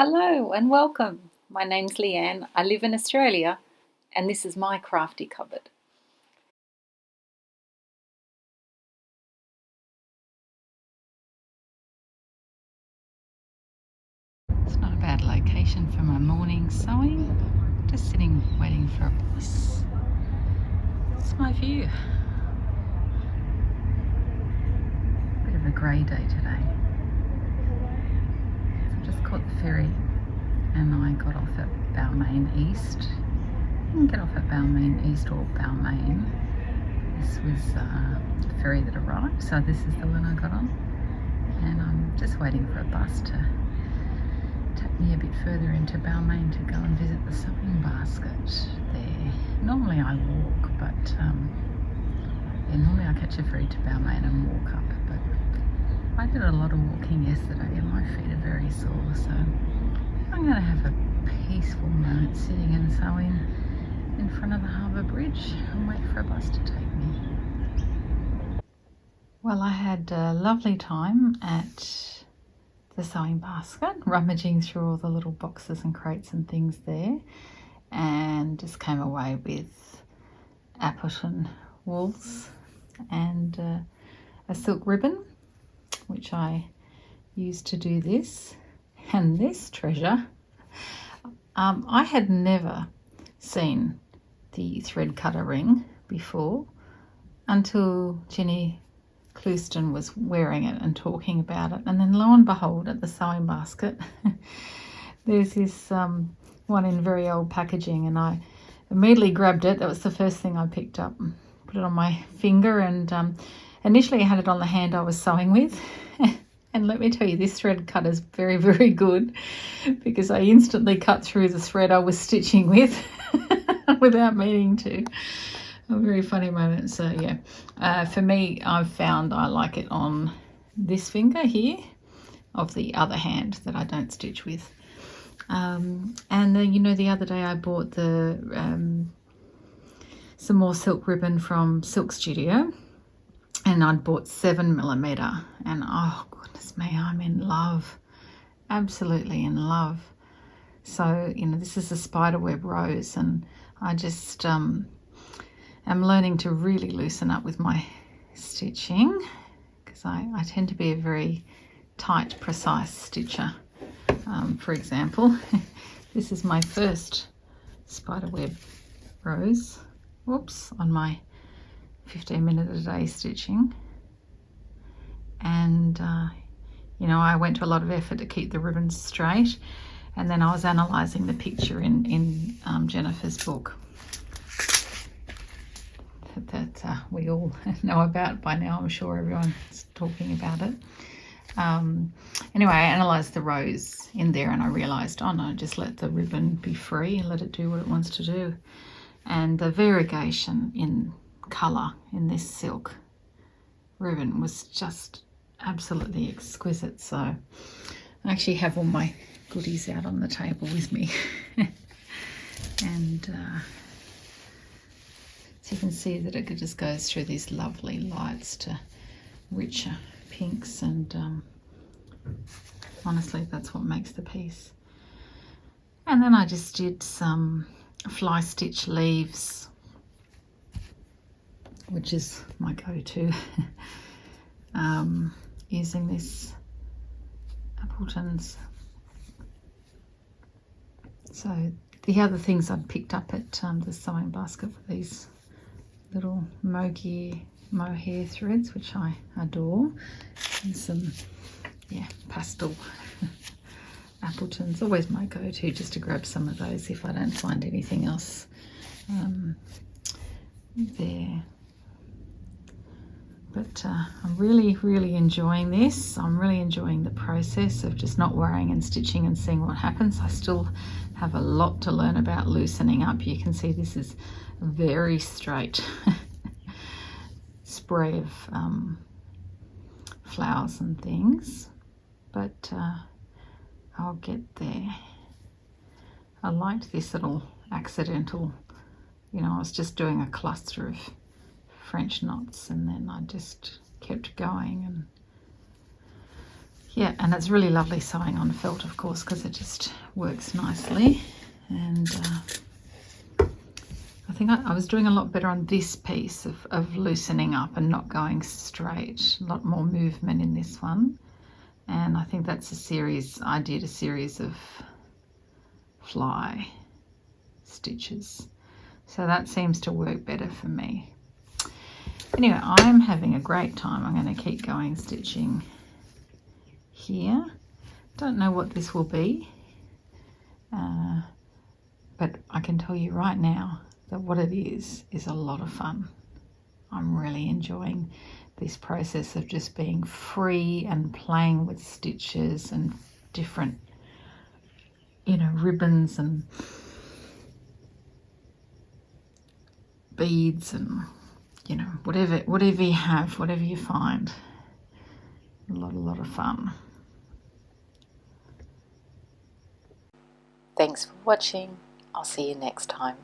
Hello and welcome. My name's Leanne. I live in Australia and this is my crafty cupboard. It's not a bad location for my morning sewing. Just sitting waiting for a bus. That's my view. Bit of a grey day today. So I just caught the ferry and I got off at Balmain East. You can get off at Balmain East or Balmain. This was the ferry that arrived, so this is the one I got on. And I'm just waiting for a bus to take me a bit further into Balmain to go and visit the sewing basket there. Normally I walk, but normally I catch a ferry to Balmain and walk up, but I did a lot of walking yesterday and my feet are very sore, so I'm going to have a peaceful moment sitting and sewing in front of the harbour bridge and wait for a bus to take me. Well, I had a lovely time at the sewing basket, rummaging through all the little boxes and crates and things there, and just came away with Appleton wools and a silk ribbon, which I used to do this, and this treasure. I had never seen the thread cutter ring before until Jenny Clouston was wearing it and talking about it, and then lo and behold, at the sewing basket there's this one in very old packaging, and I immediately grabbed it. That was the first thing I picked up, put it on my finger, and initially I had it on the hand I was sewing with and let me tell you, this thread cutter is very, very good, because I instantly cut through the thread I was stitching with without meaning to. A very funny moment. So yeah, for me, I've found I like it on this finger here of the other hand that I don't stitch with. And the other day I bought some more silk ribbon from Silk Studio, and I'd bought 7mm, and oh goodness me, I'm in love, absolutely in love. So this is a spiderweb rose, and I just I'm learning to really loosen up with my stitching, because I tend to be a very tight, precise stitcher. For example, this is my first spiderweb rose, whoops, on my 15-minute a day stitching. And I went to a lot of effort to keep the ribbons straight, and then I was analysing the picture in Jennifer's book that we all know about by now. I'm sure everyone's talking about it. Anyway, I analysed the rose in there, and I realised, oh no, just let the ribbon be free and let it do what it wants to do. And the variegation in colour in this silk ribbon was just absolutely exquisite. So I actually have all my goodies out on the table with me. And so you can see that it just goes through these lovely lights to richer pinks, and honestly, that's what makes the piece. And then I just did some fly stitch leaves, which is my go-to, using this Appleton's. So the other things I'd picked up at the sewing basket were these little mohair threads, which I adore, and some pastel Appletons. Always my go-to, just to grab some of those if I don't find anything else there. But I'm really enjoying this. I'm really enjoying the process of just not worrying and stitching and seeing what happens. I still have a lot to learn about loosening up. You can see this is very straight spray of flowers and things, but I'll get there. I liked this little accidental, I was just doing a cluster of French knots, and then I just kept going, and Yeah, and it's really lovely sewing on felt, of course, because it just works nicely. And I think I was doing a lot better on this piece of loosening up and not going straight. A lot more movement in this one. And I think that's a series, I did a series of fly stitches. So that seems to work better for me. Anyway, I'm having a great time. I'm going to keep going stitching here. Don't know what this will be, but I can tell you right now that what it is a lot of fun. I'm really enjoying this process of just being free and playing with stitches and different, ribbons and beads and, whatever you have, whatever you find. A lot of fun. Thanks for watching. I'll see you next time.